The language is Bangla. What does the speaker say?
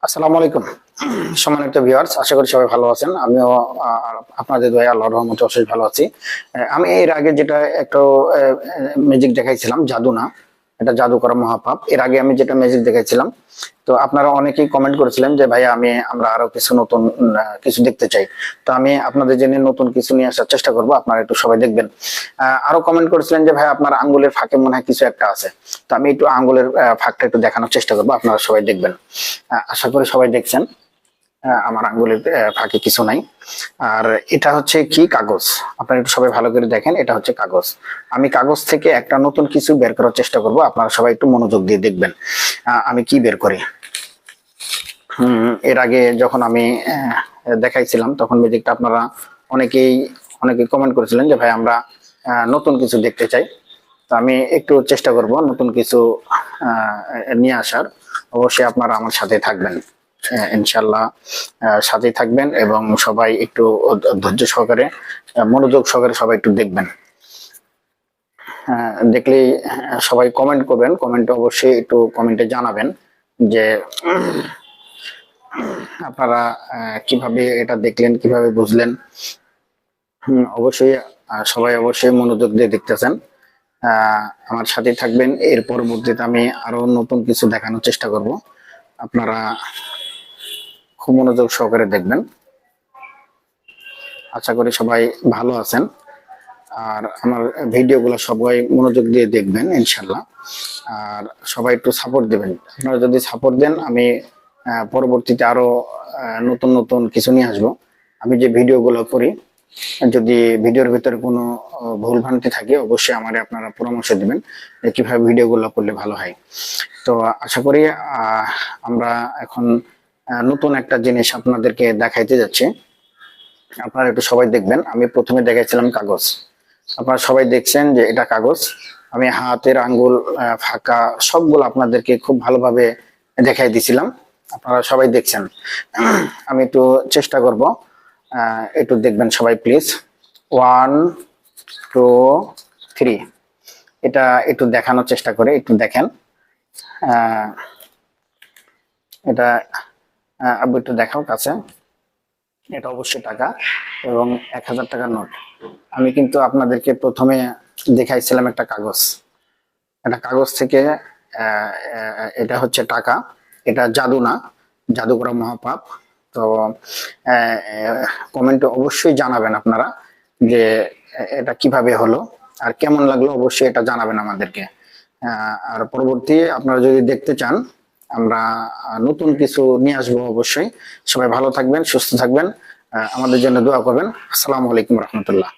আসসালামু আলাইকুম সম্মানিত ভিউয়ার্স, আশা করি সবাই ভালো আছেন। আমিও আপনাদের দয়ায় আল্লাহর রহমতে অশেষ ভালো আছি। আমি এর আগে যেটা একটা ম্যাজিক দেখাইছিলাম, জাদু না, এটা জাদু করা মহাপাপ। এর আগে আমি যেটা ম্যাজিক দেখাইছিলাম, তো আপনারা অনেকেই কমেন্ট করেছিলেন যে ভাই আমরা আরো কিছু নতুন কিছু দেখতে চাই। তো আমি আপনাদের জন্য নতুন কিছু নিয়ে আসার চেষ্টা করব, আপনারা একটু সবাই দেখবেন। আরো কমেন্ট করেছিলেন যে ভাই আপনার আঙ্গুলের ফাঁকে মনে হয় কিছু একটা আছে। তো আমি একটু আঙ্গুলের ফাঁকটা একটু দেখানোর চেষ্টা করবো, আপনারা সবাই দেখবেন। আশা করি সবাই দেখছেন। আমার আঙ্গুলের ফাঁকে কিছু নাই। আর এটা হচ্ছে কি, কাগজ। আপনারা একটু সবাই ভালো করে দেখেন, এটা হচ্ছে কাগজ। আমি কাগজ থেকে একটা নতুন কিছু বের করার চেষ্টা করব, আপনারা সবাই একটু মনোযোগ দিয়ে দেখবেন আমি কি বের করি। এর আগে যখন আমি দেখাইছিলাম তখন ম্যাজিকটা আপনারা অনেকেই কমেন্ট করেছিলেন যে ভাই আমরা নতুন কিছু দেখতে চাই। তো আমি একটু চেষ্টা করব নতুন কিছু নিয়ে আসার। অবশ্যই আপনারা আমার সাথে থাকবেন, ইনশাল্লাহ সাথেই থাকবেন, এবং সবাই একটু ধৈর্য সহকারে মনোযোগ সহকারে সবাই একটু দেখবেন। দেখলেই সবাই কমেন্ট করবেন, কমেন্টে অবশ্যই একটু কমেন্টে জানাবেন যে আপনারা কিভাবে এটা দেখলেন, কিভাবে বুঝলেন। অবশ্যই সবাই অবশ্যই মনোযোগ দিয়ে দেখতেছেন, আমার সাথে থাকবেন। এর পরবর্তীতে আমি আরো নতুন কিছু দেখানোর চেষ্টা করব, আপনারা খুব মনোযোগ সহকারে দেখবেন। আশা করি সবাই ভালো আছেন, আর আমার ভিডিওগুলো সবাই মনোযোগ দিয়ে দেখবেন ইনশাল্লাহ। আর সবাই একটু সাপোর্ট দেবেন। আপনারা যদি সাপোর্ট দেন, আমি পরবর্তীতে আরো নতুন নতুন কিছু নিয়ে আসবো। আমি যে ভিডিওগুলো করি, যদি ভিডিওর ভিতরে কোনো ভুল ভ্রান্তি থাকে, অবশ্যই আমারে আপনারা পরামর্শ দিবেন যে কিভাবে ভিডিওগুলো করলে ভালো হয়। তো আশা করি আমরা এখন নতুন একটা জিনিস আপনাদেরকে দেখাইতে যাচ্ছি, আপনারা একটু সবাই দেখবেন। আমি প্রথমে দেখাইছিলাম কাগজ, আপনারা সবাই দেখছেন যে এটা কাগজ। আমি হাতের আঙ্গুল ফাঁকা সবগুলো আপনাদেরকে খুব ভালোভাবে দেখাই দিছিলাম, আপনারা সবাই দেখছেন। আমি একটু চেষ্টা করব, একটু দেখবেন সবাই প্লিজ। 1 2 3, এটা একটু দেখানোর চেষ্টা করে একটু দেখেন। এটা আবার একটু দেখাও কাছে। এটা অবশ্যই টাকা, এবং 1000 টাকার নোট। আমি কিন্তু আপনাদেরকে প্রথমে দেখাইছিলাম একটা কাগজ, একটা কাগজ থেকে এটা হচ্ছে টাকা। এটা জাদু না, জাদু করা মহাপাপ। তো কমেন্টে অবশ্যই জানাবেন আপনারা যে এটা কিভাবে হলো আর কেমন লাগলো, অবশ্যই এটা জানাবেন আমাদেরকে। আর পরবর্তী আপনারা যদি দেখতে চান, আমরা নতুন কিছু নিয়ে আসবো অবশ্যই। সবাই ভালো থাকবেন, সুস্থ থাকবেন, আমাদের জন্য দোয়া করবেন। আসসালামু আলাইকুম রহমতুল্লাহ।